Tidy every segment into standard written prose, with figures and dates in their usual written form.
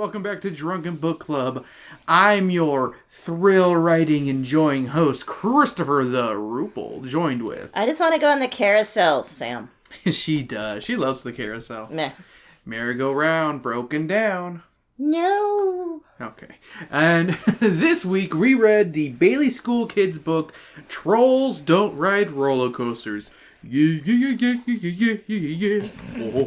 welcome back to Drunken Book Club. I'm your thrill-writing, enjoying host, Christopher the Rupel, joined with... I just want to go on the carousel, Sam. She does. She loves the carousel. Meh. Merry-go-round, broken down. No. Okay. And this week, we read the Bailey School Kids book, Trolls Don't Ride Roller Coasters. Yeah, yeah, yeah, yeah, yeah, yeah, yeah, yeah.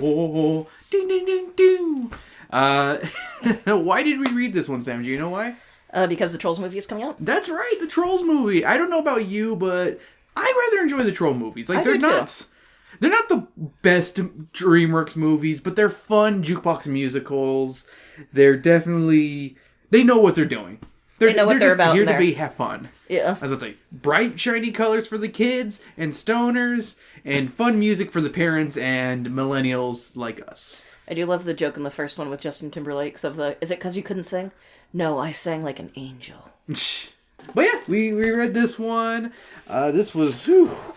Oh, ding, ding, ding, ding. Why did we read this one, Sam? Do you know why? Because the Trolls movie is coming out. That's right, the Trolls movie. I don't know about you, but I rather enjoy the Troll movies. Like, they're not the best DreamWorks movies, but they're fun jukebox musicals. They're definitely... They know what they're doing. They know what they're about. Here to have fun. Yeah. I was about to say, bright, shiny colors for the kids and stoners, and fun music for the parents and millennials like us. I do love the joke in the first one with Justin Timberlake of the, is it because you couldn't sing? No, I sang like an angel. But yeah, we read this one. This was,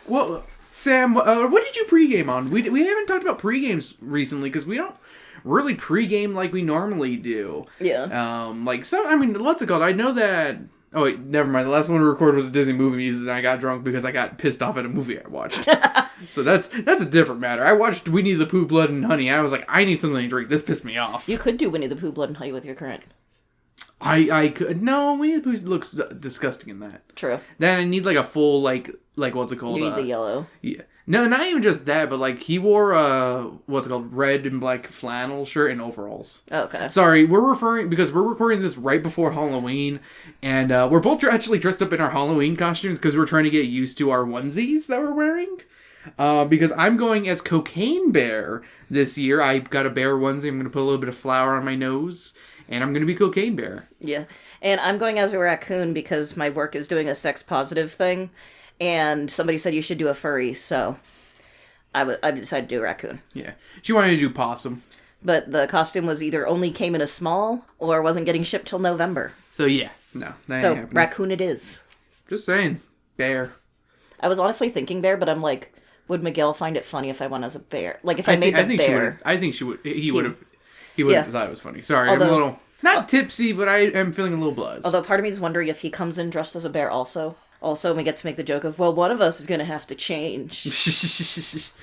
well, Sam, what did you pregame on? We haven't talked about pregames recently because we don't really pregame like we normally do. Yeah. What's it called? I know that... Oh, wait, never mind. The last one we recorded was a Disney movie music, and I got drunk because I got pissed off at a movie I watched. So that's a different matter. I watched Winnie the Pooh, Blood and Honey, and I was like, I need something to drink. This pissed me off. You could do Winnie the Pooh, Blood and Honey with your current. I could... No, Winnie the Pooh looks disgusting in that. True. Then I need, like, a full, like what's it called? You need the yellow. Yeah. No, not even just that, but, like, he wore, what's it called? Red and black flannel shirt and overalls. Oh, okay. Sorry, because we're recording this right before Halloween, and we're both actually dressed up in our Halloween costumes because we're trying to get used to our onesies that we're wearing. Because I'm going as Cocaine Bear this year. I got a bear onesie. I'm going to put a little bit of flour on my nose, and I'm going to be Cocaine Bear. Yeah. And I'm going as a raccoon because my work is doing a sex-positive thing, and somebody said you should do a furry, so I decided to do a raccoon. Yeah. She wanted to do possum. But the costume was either only came in a small, or wasn't getting shipped till November. So yeah, no. So, raccoon it is. Just saying. Bear. I was honestly thinking bear, but I'm like, would Miguel find it funny if I went as a bear? Like, if I made the bear. I think she would. He would have thought it was funny. Sorry, I'm a little... Not tipsy, but I am feeling a little buzz. Although part of me is wondering if he comes in dressed as a bear also. Also, we get to make the joke of, well, one of us is going to have to change.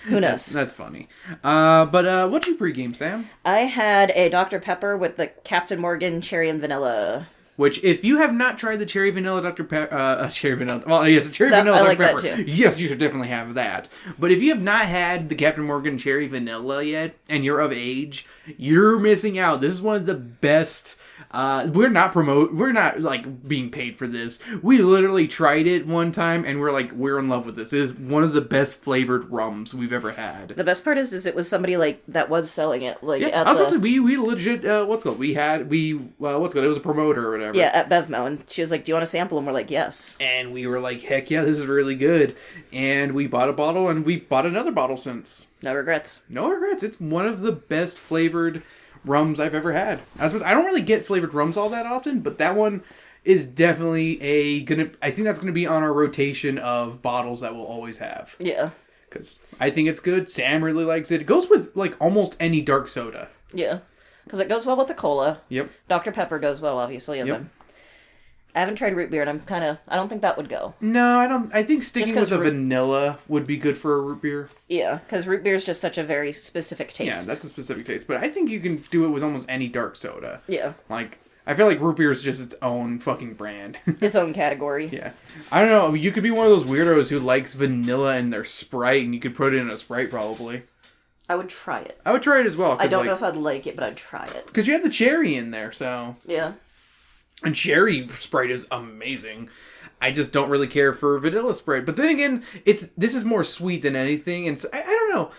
Who knows? That's funny. But what'd you pregame, Sam? I had a Dr. Pepper with the Captain Morgan cherry and vanilla. Which, if you have not tried the cherry vanilla Dr. Pepper, cherry vanilla, well, yes, cherry vanilla Dr. Pepper. That too. Yes, you should definitely have that. But if you have not had the Captain Morgan cherry vanilla yet, and you're of age, you're missing out. This is one of the best. We're not like being paid for this. We literally tried it one time and we're in love with this. It is one of the best flavored rums we've ever had. The best part is it was somebody like that was selling it. Like, yeah, I was about to say, we legit, it was a promoter or whatever. Yeah, at Bevmo, and she was like, do you want a sample? And we're like, yes. And we were like, heck yeah, this is really good. And we bought a bottle and we bought another bottle since. No regrets. No regrets. It's one of the best flavored rums I've ever had. I don't really get flavored rums all that often, but that one is definitely I think that's gonna be on our rotation of bottles that we'll always have. Yeah. Because I think it's good. Sam really likes it. It goes with like almost any dark soda. Yeah. Because it goes well with the cola. Yep. Dr. Pepper goes well, obviously, as I haven't tried root beer, and I don't think that would go. No, I don't. I think sticking with a vanilla would be good for a root beer. Yeah, because root beer is just such a very specific taste. Yeah, that's a specific taste. But I think you can do it with almost any dark soda. Yeah. Like, I feel like root beer is just its own fucking brand. Its own category. Yeah. I don't know. You could be one of those weirdos who likes vanilla in their Sprite, and you could put it in a Sprite, probably. I would try it. I would try it as well. I don't know if I'd like it, but I'd try it. Because you have the cherry in there, so... Yeah. And cherry Sprite is amazing. I just don't really care for vanilla Sprite. But then again, this is more sweet than anything. And so, I don't know.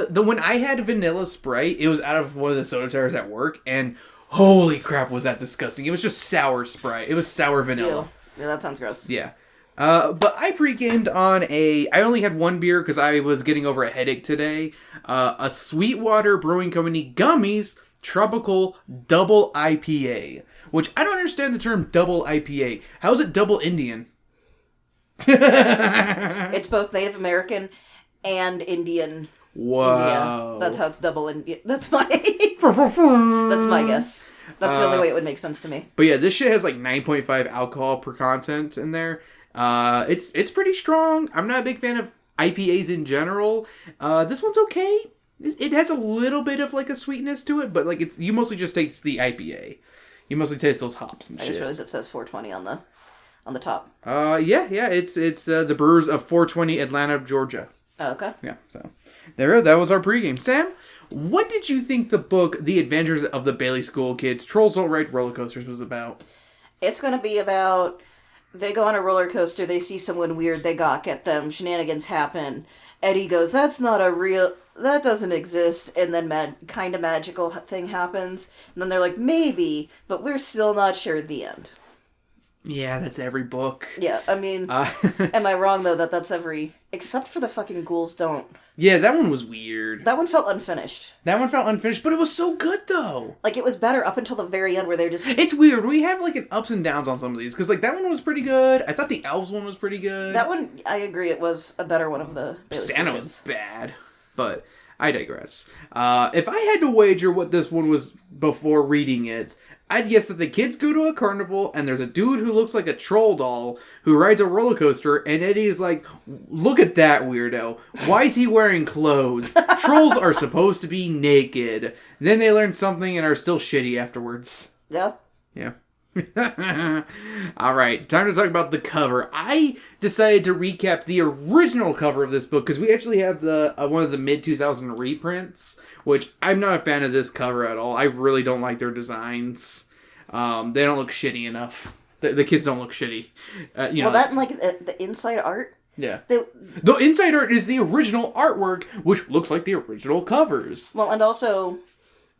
The when I had vanilla Sprite, it was out of one of the soda towers at work. And holy crap, was that disgusting. It was just sour Sprite. It was sour vanilla. Yeah, that sounds gross. Yeah. But I pre-gamed on I only had one beer because I was getting over a headache today. A Sweetwater Brewing Company Gummies Tropical Double IPA. Which, I don't understand the term double IPA. How is it double Indian? It's both Native American and Indian. Wow. Yeah, that's how it's double Indian. That's my guess. That's the only way it would make sense to me. But yeah, this shit has like 9.5 alcohol per content in there. It's pretty strong. I'm not a big fan of IPAs in general. This one's okay. It has a little bit of like a sweetness to it, but like you mostly just taste the IPA. You mostly taste those hops and shit. I just realized it says 420 on the top. Yeah, it's the brewers of 420 Atlanta, Georgia. Oh, okay. Yeah, so that was our pregame. Sam, what did you think the book The Adventures of the Bailey School Kids Trolls Don't Ride Roller Coasters was about? It's going to be about they go on a roller coaster, they see someone weird, they gawk at them, shenanigans happen. Eddie goes, that doesn't exist, and then kind of magical thing happens, and then they're like, maybe, but we're still not sure at the end. Yeah, that's every book. Yeah, I mean, am I wrong, though, that's every... Except for the fucking Ghouls Don't. Yeah, that one was weird. That one felt unfinished. But it was so good, though. Like, it was better up until the very end, where they're just... It's weird. We have, like, an ups and downs on some of these, because, like, that one was pretty good. I thought the Elves one was pretty good. That one, I agree, it was a better one of the... Santa was bad, but I digress. If I had to wager what this one was before reading it, I'd guess that the kids go to a carnival, and there's a dude who looks like a troll doll who rides a roller coaster, and Eddie is like, look at that weirdo. Why is he wearing clothes? Trolls are supposed to be naked. Then they learn something and are still shitty afterwards. Yeah. Yeah. Alright, time to talk about the cover. I decided to recap the original cover of this book because we actually have the one of the mid-2000 reprints, which I'm not a fan of this cover at all. I really don't like their designs. They don't look shitty enough. The kids don't look shitty. That and like the inside art. Yeah. The inside art is the original artwork, which looks like the original covers. Well, and also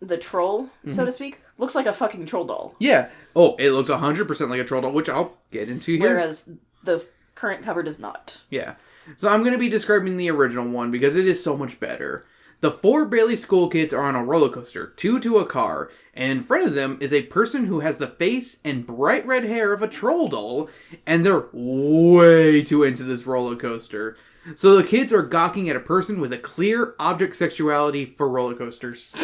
the troll, so to speak, looks like a fucking troll doll. Yeah. Oh, it looks 100% like a troll doll, which I'll get into here. Whereas the current cover does not. Yeah. So I'm going to be describing the original one because it is so much better. The 4 Bailey school kids are on a roller coaster, 2 to a car, and in front of them is a person who has the face and bright red hair of a troll doll, and they're way too into this roller coaster. So the kids are gawking at a person with a clear object sexuality for roller coasters.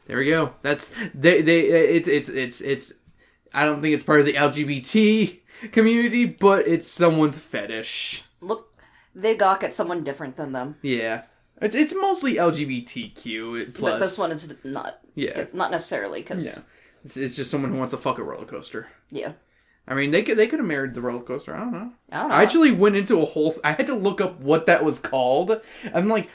There we go. That's it's I don't think it's part of the LGBT community, but it's someone's fetish. Look, they gawk at someone different than them. Yeah. It's mostly LGBTQ plus. But this one is not. Yeah. Not necessarily, because... Yeah. It's just someone who wants to fuck a roller coaster. Yeah. I mean, they could have married the roller coaster. I don't know. I actually went into a whole... I had to look up what that was called. I'm like...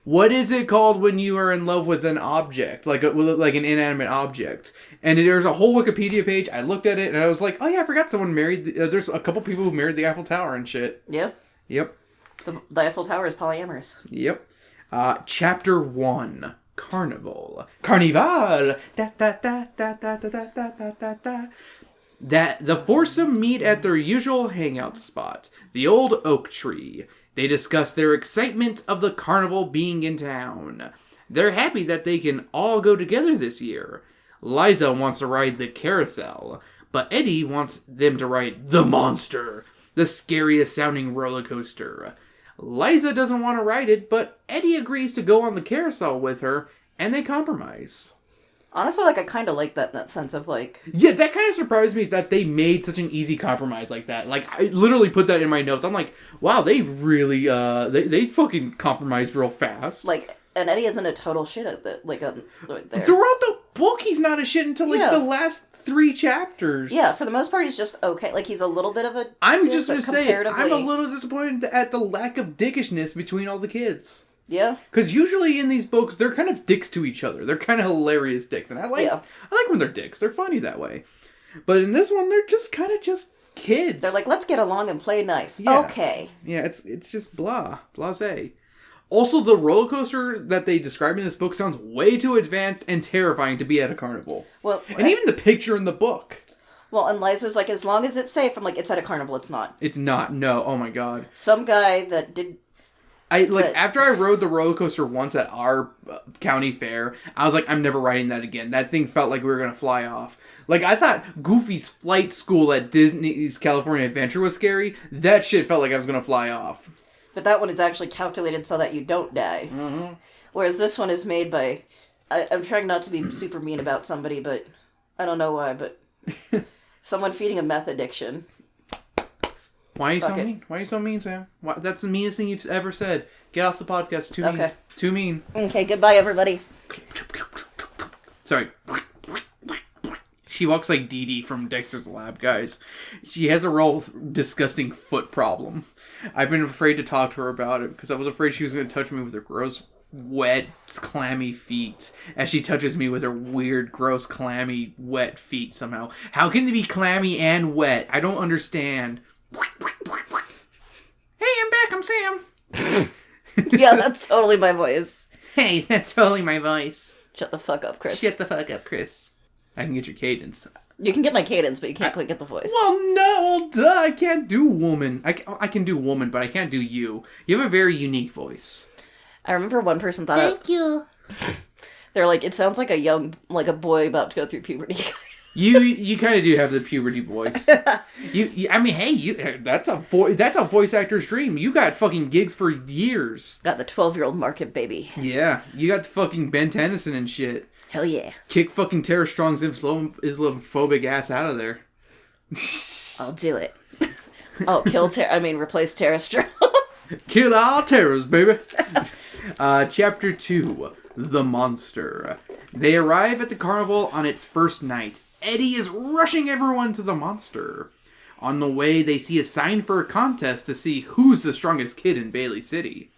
What is it called when you are in love with an object? Like an inanimate object. And there's a whole Wikipedia page. I looked at it and I was like, oh yeah, I forgot someone married... there's a couple people who married the Eiffel Tower and shit. Yeah. Yep. The Eiffel Tower is polyamorous. Yep. Chapter 1. Carnival. Carnival! Da, da, da, da, da, da, da, da, da, da. That the foursome meet at their usual hangout spot, the old oak tree. They discuss their excitement of the carnival being in town. They're happy that they can all go together this year. Liza wants to ride the carousel, but Eddie wants them to ride the monster, the scariest sounding roller coaster. Liza doesn't want to ride it, but Eddie agrees to go on the carousel with her, and they compromise. Honestly, I kind of like that in that sense of, Yeah, that kind of surprised me that they made such an easy compromise like that. I literally put that in my notes. I'm like, wow, they really, they fucking compromised real fast. And Eddie isn't a total shit at that, right there. Throughout the book, he's not a shit until, the last 3 chapters. Yeah, for the most part, he's just okay. He's a little bit of a... I'm just going to say, I'm a little disappointed at the lack of dickishness between all the kids. Yeah. Because usually in these books, they're kind of dicks to each other. They're kind of hilarious dicks. And I like when they're dicks. They're funny that way. But in this one, they're just kind of just kids. They're like, let's get along and play nice. Yeah. Okay. Yeah, it's just blah. Blasé. Also, the roller coaster that they describe in this book sounds way too advanced and terrifying to be at a carnival. Well, and even the picture in the book. Well, and Liza's like, as long as it's safe, I'm like, it's at a carnival, it's not. It's not, no. Oh my god. Some guy that did... After I rode the roller coaster once at our county fair, I was like, I'm never riding that again. That thing felt like we were going to fly off. I thought Goofy's flight school at Disney's California Adventure was scary. That shit felt like I was going to fly off. But that one is actually calculated so that you don't die. Mm-hmm. Whereas this one is made by... I'm trying not to be super mean about somebody, but I don't know why, but someone feeding a meth addiction. Why are you so mean? Why are you so mean, Sam? That's the meanest thing you've ever said. Get off the podcast. Too mean. Okay. Too mean. Okay, goodbye, everybody. Sorry. She walks like Dee Dee from Dexter's Lab, guys. She has a real disgusting foot problem. I've been afraid to talk to her about it because I was afraid she was going to touch me with her gross, wet, clammy feet as she touches me with her weird, gross, clammy, wet feet somehow. How can they be clammy and wet? I don't understand. Hey, I'm back. I'm Sam. Yeah, that's totally my voice. Hey, that's totally my voice. Shut the fuck up, Chris. Shut the fuck up, Chris. I can get your cadence. You can get my cadence, but you can't quite get the voice. Well, no, duh. I can't do woman. I can do woman, but I can't do you. You have a very unique voice. I remember one person thought... Thank you. They're like, it sounds like a boy about to go through puberty. You kind of do have the puberty voice. I mean, hey, that's a voice actor's dream. You got fucking gigs for years. Got the 12-year-old market, baby. Yeah, you got fucking Ben Tennyson and shit. Hell yeah. Kick fucking Tara Strong's Islamophobic ass out of there. I'll do it. Oh, replace Tara Strong. Kill all terrors, baby. Chapter 2, The Monster. They arrive at the carnival on its first night. Eddie is rushing everyone to the monster. On the way, they see a sign for a contest to see who's the strongest kid in Bailey City.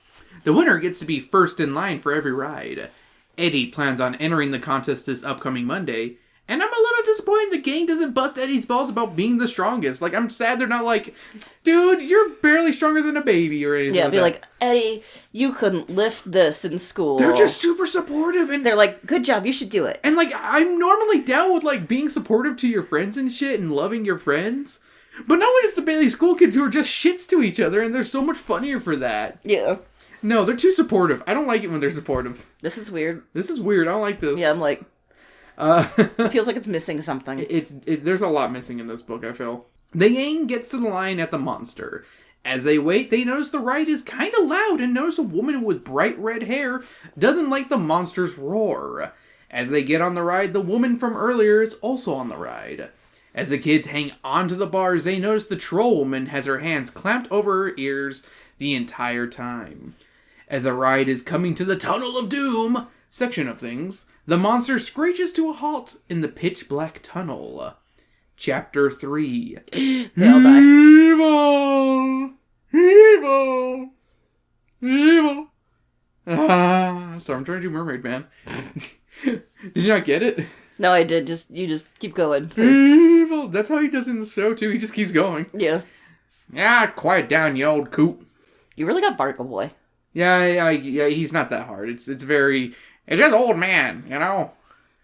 The winner gets to be first in line for every ride. Eddie plans on entering the contest this upcoming Monday, and I'm a little disappointed the gang doesn't bust Eddie's balls about being the strongest. Like, I'm sad they're not like, dude, you're barely stronger than a baby or anything. Yeah, be like, Eddie, you couldn't lift this in school. They're just super supportive, and they're like, good job, you should do it. And like, I'm normally down with like being supportive to your friends and shit and loving your friends, but no one is the Bailey school kids who are just shits to each other, and they're so much funnier for that. Yeah. No, they're too supportive. I don't like it when they're supportive. This is weird. I don't like this. Yeah, I'm like... it feels like it's missing something. There's a lot missing in this book, I feel. The gang gets to the line at the monster. As they wait, they notice the ride is kind of loud and notice a woman with bright red hair doesn't like the monster's roar. As they get on the ride, the woman from earlier is also on the ride. As the kids hang onto the bars, they notice the troll woman has her hands clamped over her ears the entire time. As the ride is coming to the Tunnel of Doom section of things, the monster screeches to a halt in the pitch-black tunnel. Chapter 3. They all die. Evil! Evil! Evil! So I'm trying to do Mermaid Man. Did you not get it? No, I did. You just keep going. Evil! That's how he does in the show, too. He just keeps going. Yeah. Yeah, quiet down, you old coot. You really got Barnacle Boy. Yeah, he's not that hard. It's just old man, you know?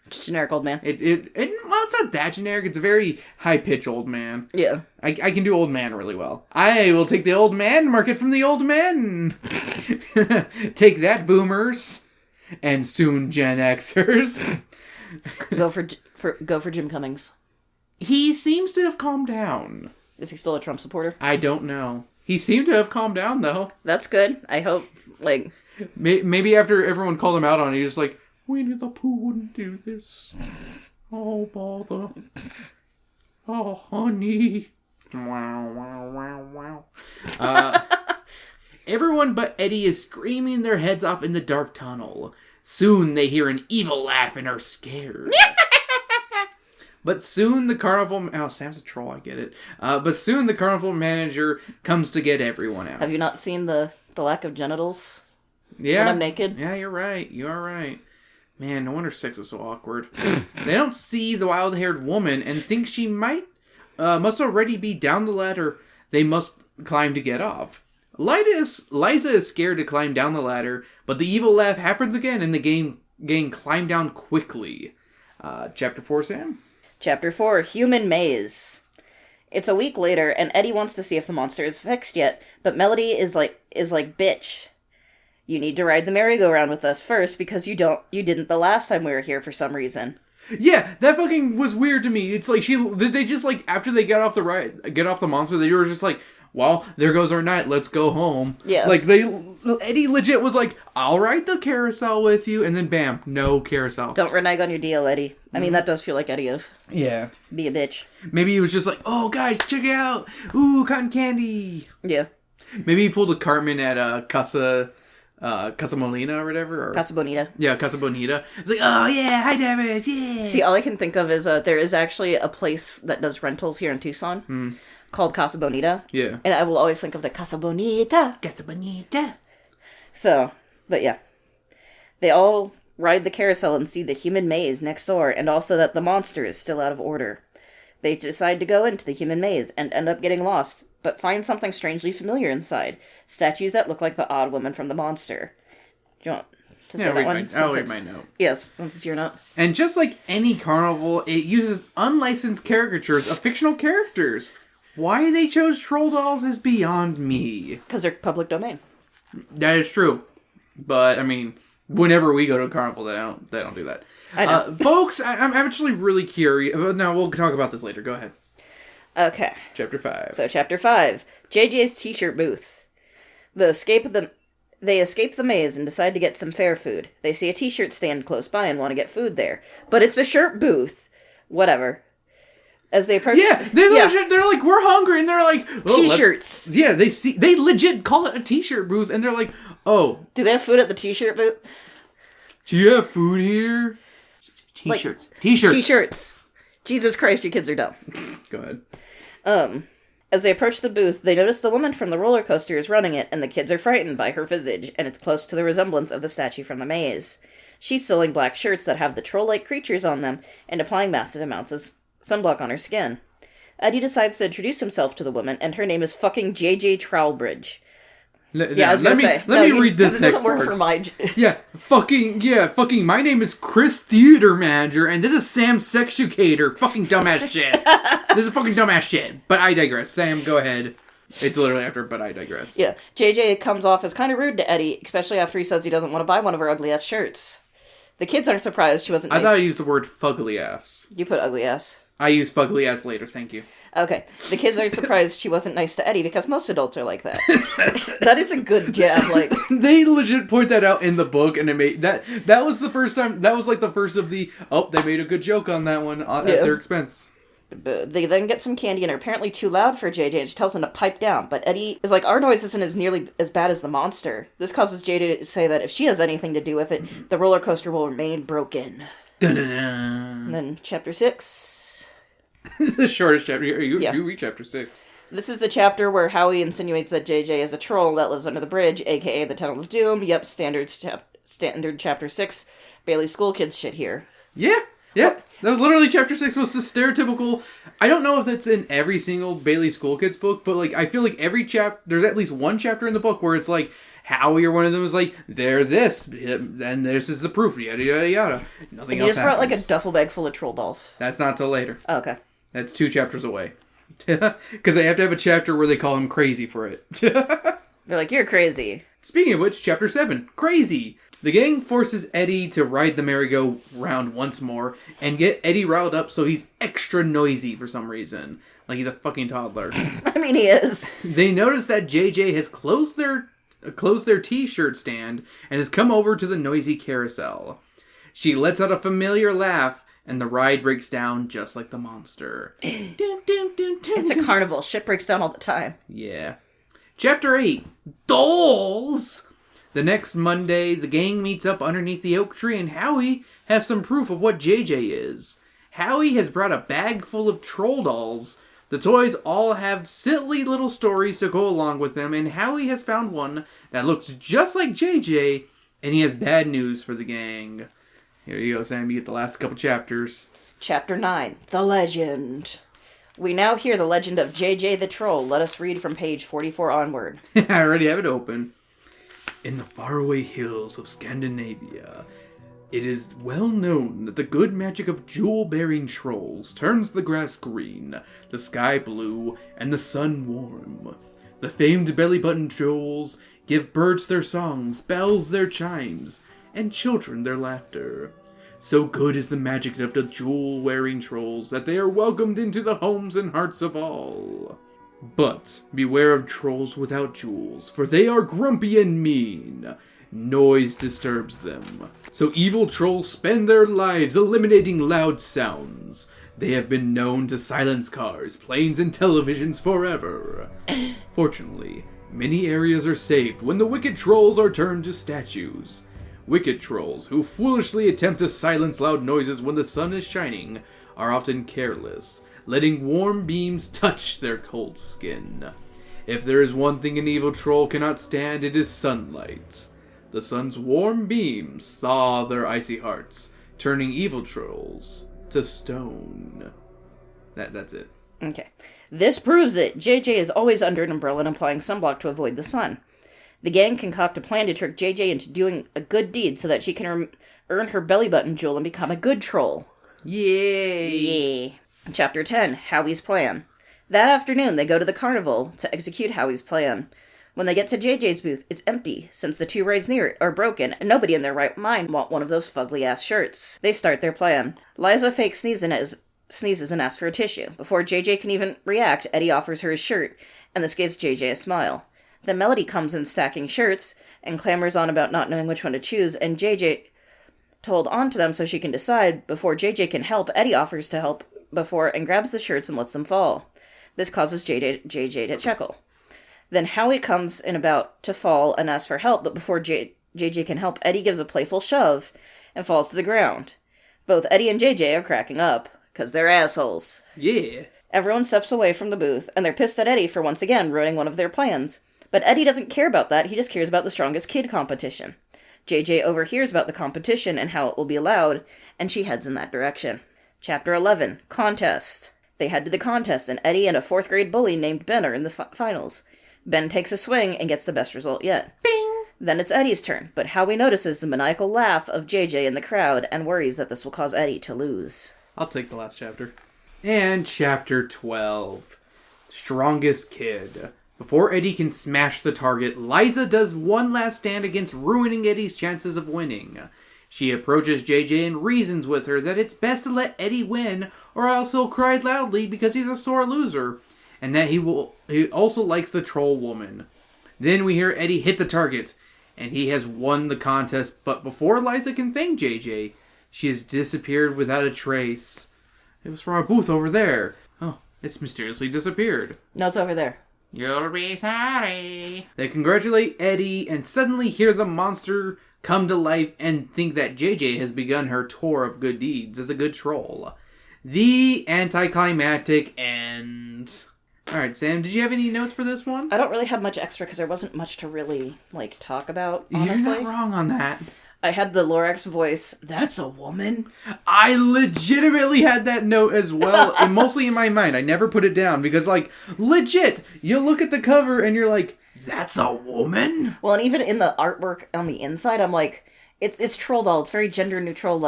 Just generic old man. Well, it's not that generic. It's a very high-pitched old man. Yeah. I can do old man really well. I will take the old man, mark it from the old men. Take that, boomers. And soon Gen Xers. Go for Jim Cummings. He seems to have calmed down. Is he still a Trump supporter? I don't know. He seemed to have calmed down, though. That's good. I hope, like... Maybe after everyone called him out on it, he was like, Winnie the Pooh wouldn't do this. Oh, bother. Oh, honey. Wow, wow, wow, wow. Everyone but Eddie is screaming their heads off in the dark tunnel. Soon they hear an evil laugh and are scared. But soon the carnival... Oh, Sam's a troll, I get it. But soon the carnival manager comes to get everyone out. Have you not seen the lack of genitals? Yeah. When I'm naked? Yeah, you're right. You are right. Man, no wonder sex is so awkward. They don't see the wild-haired woman and think she must already be down the ladder they must climb to get off. Liza is scared to climb down the ladder, but the evil laugh happens again and the gang climb down quickly. Chapter 4, Sam? Chapter 4, Human Maze. It's a week later, and Eddie wants to see if the monster is fixed yet, but Melody is like, bitch. You need to ride the merry-go-round with us first, because you didn't the last time we were here for some reason. Yeah, that fucking was weird to me. It's like, did they just, like, after they get off the monster, they were just like, well, there goes our night. Let's go home. Yeah. Like, Eddie legit was like, I'll ride the carousel with you. And then, bam, no carousel. Don't renege on your deal, Eddie. I mean, that does feel like Eddie of. Yeah. Be a bitch. Maybe he was just like, oh, guys, check it out. Ooh, cotton candy. Yeah. Maybe he pulled a Cartman at Casa Molina or whatever. Or... Casa Bonita. Yeah, Casa Bonita. It's like, oh, yeah, hi, Davis, yeah. See, all I can think of is there is actually a place that does rentals here in Tucson called Casa Bonita. Yeah. And I will always think of the Casa Bonita. Casa Bonita. So, but yeah. They all ride the carousel and see the human maze next door, and also that the monster is still out of order. They decide to go into the human maze and end up getting lost, but find something strangely familiar inside. Statues that look like the odd woman from the monster. Do you want to say that one? I'll read my note. Yes, since it's your note. And just like any carnival, it uses unlicensed caricatures of fictional characters. Why they chose troll dolls is beyond me. Because they're public domain. That is true. But, I mean, whenever we go to a carnival, they don't do that. I know. Folks, I'm actually really curious. No, we'll talk about this later. Go ahead. Okay. Chapter 5. So, Chapter 5. JJ's T-shirt booth. They escape the maze and decide to get some fair food. They see a T-shirt stand close by and want to get food there. But it's a shirt booth. Whatever. As they approach... Yeah, legit, they're like, we're hungry, and they're like... Oh, T-shirts. Yeah, they legit call it a T-shirt booth, and they're like, oh... Do they have food at the T-shirt booth? Do you have food here? T-shirts. Like, T-shirts. T-shirts. Jesus Christ, you kids are dumb. Go ahead. As they approach the booth, they notice the woman from the roller coaster is running it, and the kids are frightened by her visage, and it's close to the resemblance of the statue from the maze. She's selling black shirts that have the troll-like creatures on them, and applying massive amounts of sunblock on her skin. Eddie decides to introduce himself to the woman, and her name is fucking JJ Trowbridge. Let me read this next part. It doesn't work for my... fucking, my name is Chris Theater Manager, and this is Sam Sexucator. Fucking dumbass shit. This is fucking dumbass shit. But I digress. Sam, go ahead. It's literally after, but I digress. Yeah, JJ comes off as kind of rude to Eddie, especially after he says he doesn't want to buy one of her ugly-ass shirts. The kids aren't surprised she wasn't nice. I thought I used the word fugly ass. You put ugly ass. I use fugly ass later, thank you. Okay. The kids aren't surprised she wasn't nice to Eddie because most adults are like that. That is a good jab, like... They legit point that out in the book, and it made... That was the first time... That was like the first of the... Oh, they made a good joke on that one at their expense. They then get some candy and are apparently too loud for JJ, and she tells them to pipe down. But Eddie is like, our noise isn't as nearly as bad as the monster. This causes JJ to say that if she has anything to do with it, the roller coaster will remain broken. Dun-dun-dun. And then Chapter 6... The shortest chapter. You read Chapter 6. This is the chapter where Howie insinuates that JJ is a troll that lives under the bridge, aka the Tunnel of Doom. Yep, standard Chapter 6. Bailey School Kids shit here. Yeah. That was literally Chapter 6 was the stereotypical... I don't know if it's in every single Bailey School Kids book, but like I feel like every there's at least one chapter in the book where it's like, Howie or one of them is like, they're this, and this is the proof, yada yada yada. Nothing else. He just brought like a duffel bag full of troll dolls. That's not till later. Oh, okay. That's 2 chapters away. Because they have to have a chapter where they call him crazy for it. They're like, you're crazy. Speaking of which, Chapter 7, Crazy. The gang forces Eddie to ride the merry-go-round once more and get Eddie riled up so he's extra noisy for some reason. Like he's a fucking toddler. I mean, he is. They notice that JJ has closed their t-shirt stand and has come over to the noisy carousel. She lets out a familiar laugh, and the ride breaks down just like the monster. It's a carnival. Shit breaks down all the time. Yeah. Chapter 8. Dolls! The next Monday, the gang meets up underneath the oak tree, and Howie has some proof of what JJ is. Howie has brought a bag full of troll dolls. The toys all have silly little stories to go along with them, and Howie has found one that looks just like JJ, and he has bad news for the gang. Here you go, Sam. You get the last couple chapters. Chapter 9. The Legend. We now hear the legend of JJ the Troll. Let us read from page 44 onward. I already have it open. In the faraway hills of Scandinavia, it is well known that the good magic of jewel-bearing trolls turns the grass green, the sky blue, and the sun warm. The famed belly-button trolls give birds their songs, bells their chimes, and children their laughter. So good is the magic of the jewel-wearing trolls that they are welcomed into the homes and hearts of all. But beware of trolls without jewels, for they are grumpy and mean. Noise disturbs them. So evil trolls spend their lives eliminating loud sounds. They have been known to silence cars, planes, and televisions forever. Fortunately, many areas are saved when the wicked trolls are turned to statues. Wicked trolls, who foolishly attempt to silence loud noises when the sun is shining, are often careless, letting warm beams touch their cold skin. If there is one thing an evil troll cannot stand, it is sunlight. The sun's warm beams thaw their icy hearts, turning evil trolls to stone. That's it. Okay. This proves it. JJ is always under an umbrella and applying sunblock to avoid the sun. The gang concoct a plan to trick JJ into doing a good deed so that she can earn her belly button jewel and become a good troll. Yay! Yay. Chapter 10, Howie's Plan. That afternoon, they go to the carnival to execute Howie's plan. When they get to JJ's booth, it's empty, since the 2 rides near it are broken, and nobody in their right mind want one of those fugly-ass shirts. They start their plan. Liza fakes sneezes and asks for a tissue. Before JJ can even react, Eddie offers her his shirt, and this gives JJ a smile. Then Melody comes in stacking shirts, and clamors on about not knowing which one to choose, and JJ told on to them so she can decide. Before JJ can help, Eddie offers to help before and grabs the shirts and lets them fall. This causes JJ to chuckle. Then Howie comes in about to fall and asks for help, but before JJ can help, Eddie gives a playful shove and falls to the ground. Both Eddie and JJ are cracking up, because they're assholes. Yeah. Everyone steps away from the booth, and they're pissed at Eddie for once again ruining one of their plans. But Eddie doesn't care about that, he just cares about the strongest kid competition. JJ overhears about the competition and how it will be allowed, and she heads in that direction. Chapter 11, Contest. They head to the contest, and Eddie and a 4th grade bully named Ben are in the finals. Ben takes a swing and gets the best result yet. Bing! Then it's Eddie's turn, but Howie notices the maniacal laugh of JJ in the crowd and worries that this will cause Eddie to lose. I'll take the last chapter. And Chapter 12, Strongest Kid. Before Eddie can smash the target, Liza does one last stand against ruining Eddie's chances of winning. She approaches JJ and reasons with her that it's best to let Eddie win, or else he'll cry loudly because he's a sore loser, and that he also likes the troll woman. Then we hear Eddie hit the target, and he has won the contest, but before Liza can thank JJ, she has disappeared without a trace. It was from our booth over there. Oh, it's mysteriously disappeared. No, it's over there. You'll be sorry. They congratulate Eddie and suddenly hear the monster come to life and think that JJ has begun her tour of good deeds as a good troll. The anticlimactic end. Alright, Sam, did you have any notes for this one? I don't really have much extra because there wasn't much to really, talk about, honestly. You're not wrong on that. I had the Lorax voice, that's a woman? I legitimately had that note as well, and mostly in my mind. I never put it down because, legit, you look at the cover and you're like, that's a woman? Well, and even in the artwork on the inside, I'm like, it's troll doll. It's very gender neutral,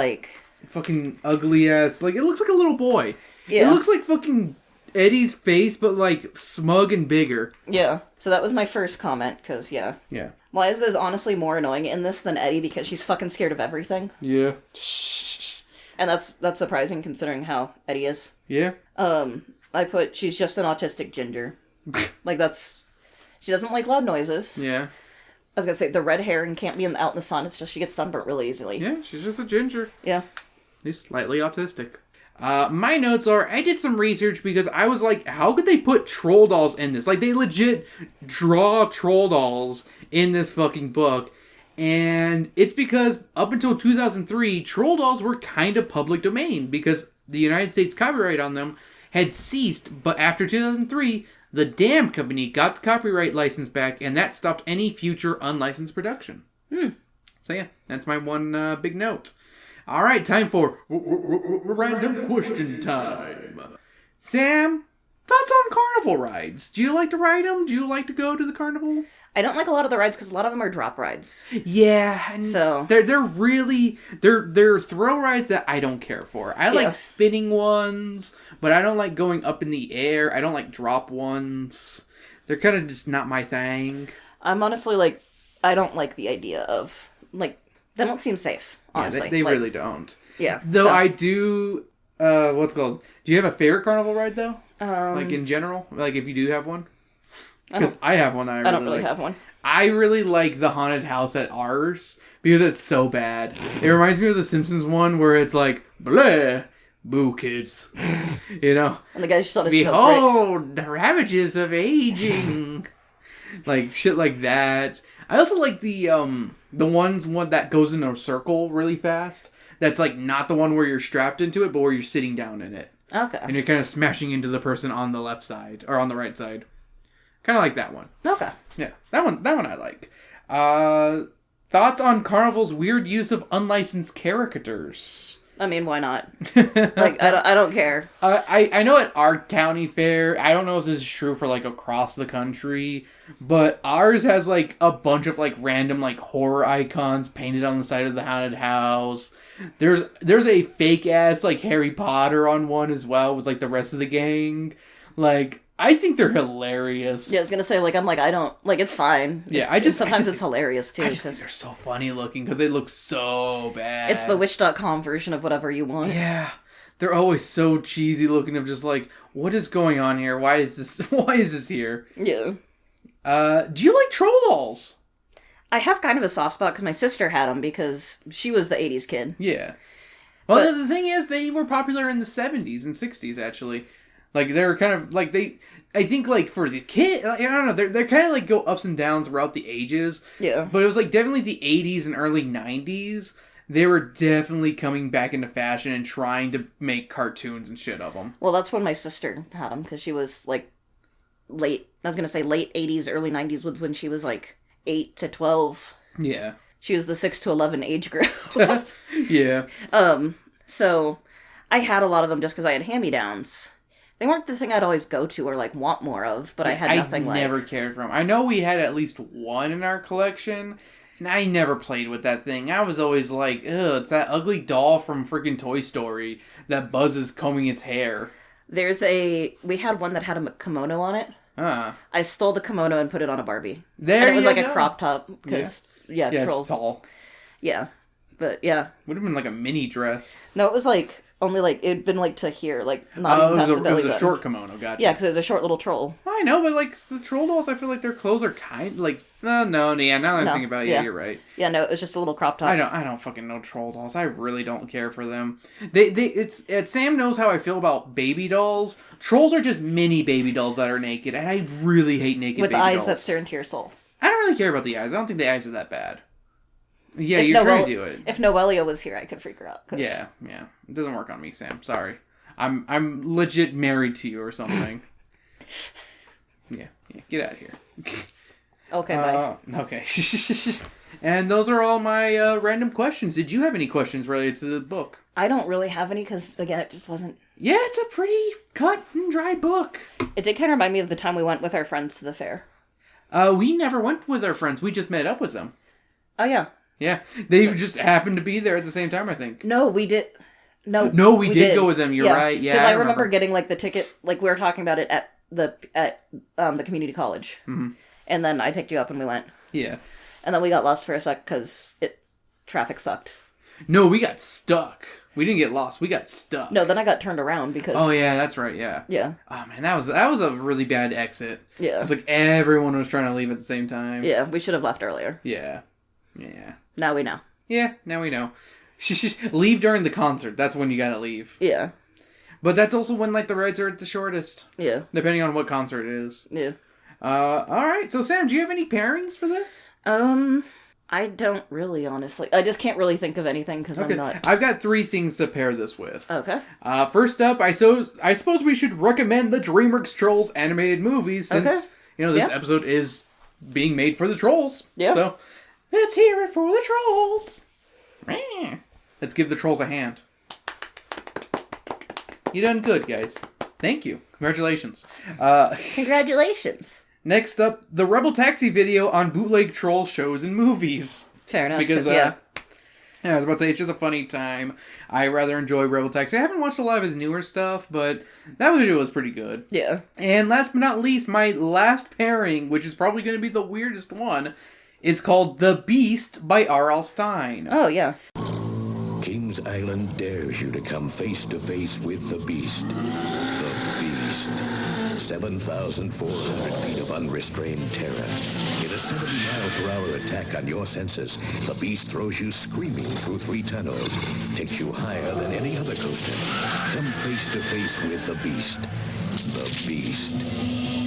fucking ugly ass. It looks like a little boy. Yeah. It looks like fucking Eddie's face, but, smug and bigger. Yeah. So that was my first comment, because, yeah. Yeah. Liza is honestly more annoying in this than Eddie because she's fucking scared of everything. Yeah. And that's surprising considering how Eddie is. Yeah. I put, she's just an autistic ginger. She doesn't like loud noises. Yeah. I was gonna say, the red hair and can't be out in the sun, it's just she gets sunburnt really easily. Yeah, she's just a ginger. Yeah. He's slightly autistic. My notes are, I did some research because I was like, how could they put troll dolls in this? They legit draw troll dolls in this fucking book. And it's because up until 2003, troll dolls were kind of public domain because the United States copyright on them had ceased. But after 2003, the damn company got the copyright license back, and that stopped any future unlicensed production. So yeah, that's my one big note. All right, time for random question time. Sam, thoughts on carnival rides? Do you like to ride them? Do you like to go to the carnival? I don't like a lot of the rides because a lot of them are drop rides. Yeah, and so they're really they're thrill rides that I don't care for. I like spinning ones, but I don't like going up in the air. I don't like drop ones. They're kind of just not my thing. I'm honestly I don't like the idea of they don't seem safe. Honestly, yeah, they really don't. Yeah, though I do what's it called? Do you have a favorite carnival ride though? Like in Um, general, like if you do have one, I because don't. I have one that I I really don't really like. have one. I really like the haunted house at ours because it's so bad. It reminds me of the Simpsons one where it's like, bleh, boo kids. You know? And the guy just on his smoke break. Behold, the ravages of aging. Like, shit like that. I also like the one that goes in a circle really fast. That's like not the one where you're strapped into it, but where you're sitting down in it. Okay. And you're kind of smashing into the person on the left side, or on the right side. Kind of like that one. Okay. Yeah, that one I like. Thoughts on Carnival's weird use of unlicensed characters? I mean, why not? Like, I don't care. I know at our county fair, I don't know if this is true for like across the country, but ours has like a bunch of like random like horror icons painted on the side of the haunted house. There's a fake ass like Harry Potter on one as well with like the rest of the gang. Like, I think they're hilarious. Yeah, I was gonna say, like, I don't, like, it's fine. Yeah, Sometimes it's hilarious, too. I just think they're so funny looking because they look so bad. It's the Wish.com version of whatever you want. Yeah. They're always so cheesy looking of just like, what is going on here? Why is this here? Yeah. Do you like troll dolls? I have kind of a soft spot because my sister had them because she was the 80s kid. Yeah. Well, the thing is, they were popular in the 70s and 60s, actually. Like, they're kind of, like, I think, like, for the kid, I don't know, they're kind of, like, go ups and downs throughout the ages. Yeah. But it was, like, definitely the 80s and early 90s. They were definitely coming back into fashion and trying to make cartoons and shit of them. Well, that's when my sister had them because she was, like, late 80s, early 90s was when she was, like, 8 to 12. Yeah. She was the 6 to 11 age group. Yeah. So I had a lot of them just because I had hand-me-downs. They weren't the thing I'd always go to or, like, want more of, but I had nothing like... I never cared for them. I know we had at least one in our collection, and I never played with that thing. I was always like, ugh, it's that ugly doll from freaking Toy Story that Buzz is combing its hair. We had one that had a kimono on it. I stole the kimono and put it on a Barbie. And it was like a crop top, because, yeah, troll. It's tall. Yeah, but, yeah. Would have been like a mini dress. No, it was, like... Only, like, it'd been, like, to here, like, not even past the belly It was a button. short kimono, gotcha. Yeah, because it was a short little troll. I know, but, like, the troll dolls, I feel like their clothes are kind like... now that I'm thinking about it, yeah, you're right. Yeah, no, it was just a little crop top. I don't fucking know troll dolls. I really don't care for them. Sam knows how I feel about baby dolls. Trolls are just mini baby dolls that are naked, and I really hate naked baby dolls. With eyes that stare into your soul. I don't really care about the eyes. I don't think the eyes are that bad. Yeah, you're trying to do it. If Noelia was here, I could freak her out. Yeah. It doesn't work on me, Sam. Sorry. I'm legit married to you or something. yeah. Get out of here. Okay, bye. Okay. And those are all my random questions. Did you have any questions related to the book? I don't really have any because, again, it just wasn't... Yeah, it's a pretty cut and dry book. It did kind of remind me of the time we went with our friends to the fair. We never went with our friends. We just met up with them. Oh, yeah. Yeah, they just happened to be there at the same time, I think. No, we did. No, we did go with them. You're right. Yeah, because I remember getting like the ticket. Like we were talking about it at the community college, and then I picked you up and we went. Yeah, and then we got lost for a sec because traffic sucked. No, we got stuck. We didn't get lost. We got stuck. No, then I got turned around because. Oh yeah, that's right. Yeah. Yeah. Oh man, that was a really bad exit. Yeah. It's like everyone was trying to leave at the same time. Yeah, we should have left earlier. Yeah. Now we know. Yeah, now we know. Leave during the concert. That's when you gotta leave. Yeah. But that's also when, like, the rides are at the shortest. Yeah. Depending on what concert it is. Yeah. Alright, so Sam, do you have any pairings for this? I don't really, honestly. I just can't really think of anything because I'm not... I've got 3 things to pair this with. Okay. First up, I suppose we should recommend the DreamWorks Trolls animated movies since, this episode is being made for the Trolls. Yeah. So... let's hear it for the Trolls. Let's give the Trolls a hand. You done good, guys. Thank you. Congratulations. Congratulations. Next up, the Rebel Taxi video on bootleg troll shows and movies. Fair enough. Because, yeah, I was about to say, it's just a funny time. I rather enjoy Rebel Taxi. I haven't watched a lot of his newer stuff, but that video was pretty good. Yeah. And last but not least, my last pairing, which is probably going to be the weirdest one, is called The Beast by R.L. Stine. Oh, yeah. King King's Island dares you to come face to face with the Beast. The Beast. 7,400 feet of unrestrained terror. In a 70-mile-per-hour attack on your senses, the Beast throws you screaming through 3 tunnels, takes you higher than any other coaster. Come face to face with the Beast. The Beast.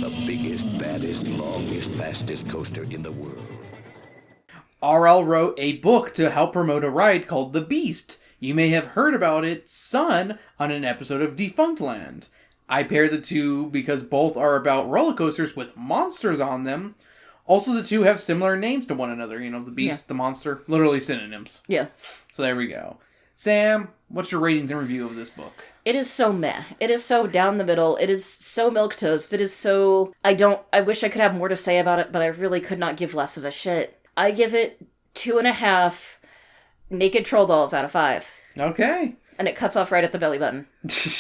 The biggest, baddest, longest, fastest coaster in the world. RL wrote a book to help promote a ride called The Beast. You may have heard about its son on an episode of Defunctland. I paired the two because both are about roller coasters with monsters on them. Also, the two have similar names to one another. You know, the Beast, the monster, literally synonyms. Yeah. So there we go. Sam, what's your ratings and review of this book? It is so meh. It is so down the middle. It is so milquetoast. It is so... I wish I could have more to say about it, but I really could not give less of a shit. I give it 2.5 naked troll dolls out of 5. Okay. And it cuts off right at the belly button.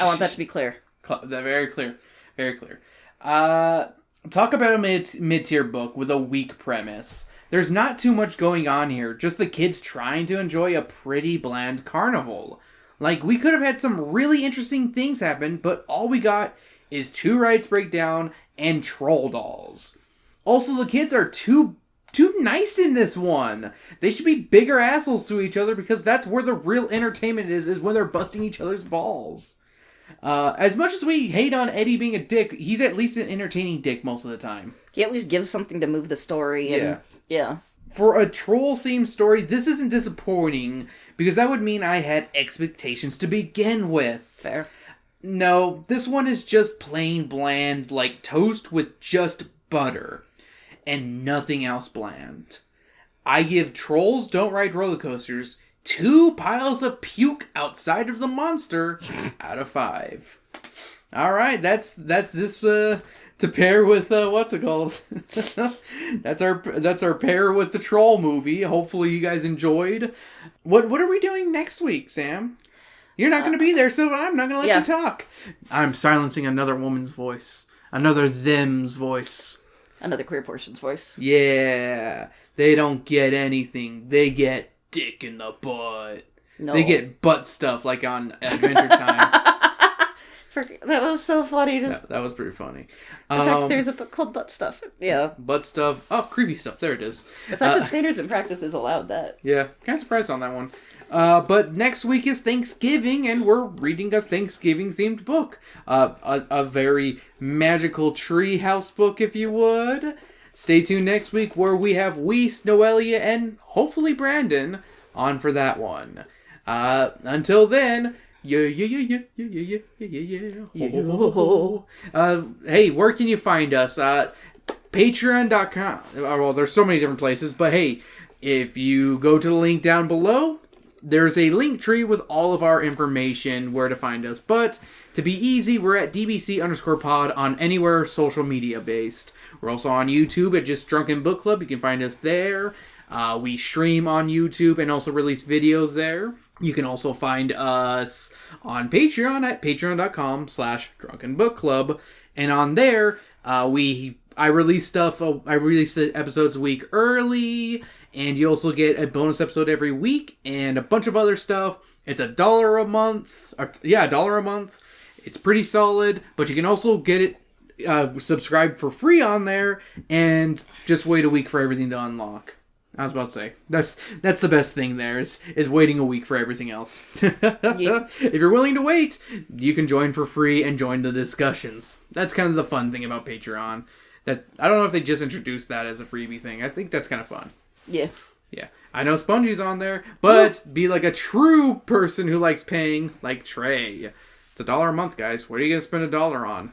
I want that to be clear. Very clear. Very clear. Talk about a mid-tier book with a weak premise. There's not too much going on here. Just the kids trying to enjoy a pretty bland carnival. Like, we could have had some really interesting things happen, but all we got is 2 rides breakdown and troll dolls. Also, the kids are too nice in this one. They should be bigger assholes to each other because that's where the real entertainment is when they're busting each other's balls. As much as we hate on Eddie being a dick, he's at least an entertaining dick most of the time. He at least gives something to move the story. And, yeah. For a troll-themed story, this isn't disappointing, because that would mean I had expectations to begin with. Fair. No, this one is just plain bland, like toast with just butter. And nothing else bland. I give Trolls Don't Ride Roller Coasters 2 piles of puke outside of the monster out of 5. Alright, that's this to pair with what's it called? that's our pair with the Troll movie. Hopefully you guys enjoyed. What are we doing next week, Sam? You're not going to be there, so I'm not going to let you talk. I'm silencing another woman's voice. Another them's voice. Another queer person's voice. Yeah. They don't get anything. They get dick in the butt. No. They get butt stuff like on Adventure Time. That was so funny. That was pretty funny. In fact, there's a book called Butt Stuff. Yeah. Butt Stuff. Oh, creepy stuff. There it is. The fact that Standards and Practices allowed that. Yeah. Kind of surprised on that one. But next week is Thanksgiving, and we're reading a Thanksgiving-themed book. A very magical tree house book, if you would. Stay tuned next week, where we have Weiss, Noelia, and hopefully Brandon on for that one. Until then, hey, where can you find us? Patreon.com. Well, there's so many different places, but hey, if you go to the link down below, there's a link tree with all of our information where to find us. But to be easy, we're at DBC_pod on anywhere social media based. We're also on YouTube at just Drunken Book Club. You can find us there. We stream on YouTube and also release videos there. You can also find us on Patreon at patreon.com/drunkenbookclub. And on there, I release stuff. I release episodes a week early. And you also get a bonus episode every week and a bunch of other stuff. It's $1 a month. $1 a month. It's pretty solid. But you can also get it subscribed for free on there and just wait a week for everything to unlock. I was about to say, that's the best thing there is waiting a week for everything else. Yeah. If you're willing to wait, you can join for free and join the discussions. That's kind of the fun thing about Patreon. That I don't know if they just introduced that as a freebie thing. I think that's kind of fun. Yeah. Yeah. I know Spongy's on there, but be like a true person who likes paying, like Trey. It's $1 a month, guys. What are you going to spend $1 on?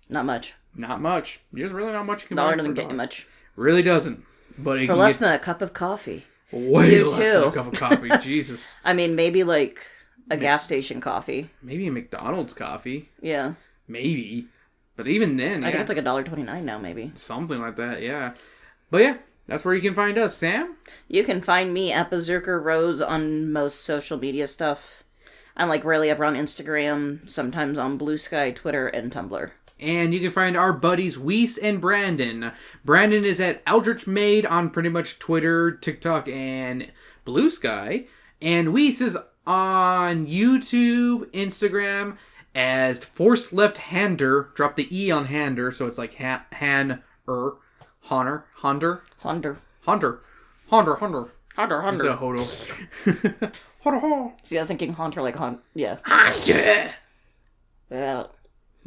Not much. Not much. There's really not much you can buy. $1 doesn't get you much. Really doesn't. But for less than a cup of coffee. Way less than a cup of coffee. Jesus. I mean, maybe like a gas station coffee. Maybe a McDonald's coffee. Yeah. Maybe. But even then, I think it's like $1.29 now, maybe. Something like that, yeah. But yeah, that's where you can find us. Sam? You can find me at Berserker Rose on most social media stuff. I'm like rarely ever on Instagram, sometimes on Blue Sky, Twitter, and Tumblr. And you can find our buddies Weiss and Brandon. Brandon is at Eldritch Maid on pretty much Twitter, TikTok, and Blue Sky. And Weiss is on YouTube, Instagram as Force Left Hander. Drop the E on Hander, so it's like Hunter. It's a Hodo. Hodo. See, I was thinking Haunter like Haunt. Yeah. Yeah. Well,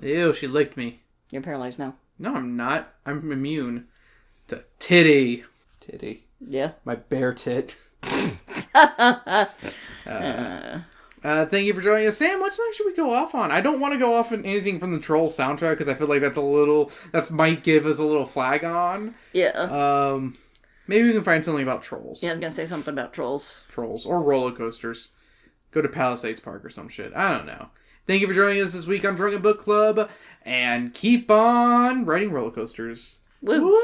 Ew, she licked me. you're paralyzed now. No, I'm not. I'm immune to titty. Titty. Yeah. My bare tit. Thank you for joining us. Sam, what song should we go off on? I don't want to go off on anything from the Trolls soundtrack because I feel like that might give us a little flag on. Yeah. Maybe we can find something about trolls. Yeah, I was gonna say something about trolls. Trolls or roller coasters. Go to Palisades Park or some shit. I don't know. Thank you for joining us this week on Drunken Book Club, and keep on riding roller coasters. Woo.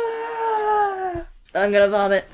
I'm gonna vomit.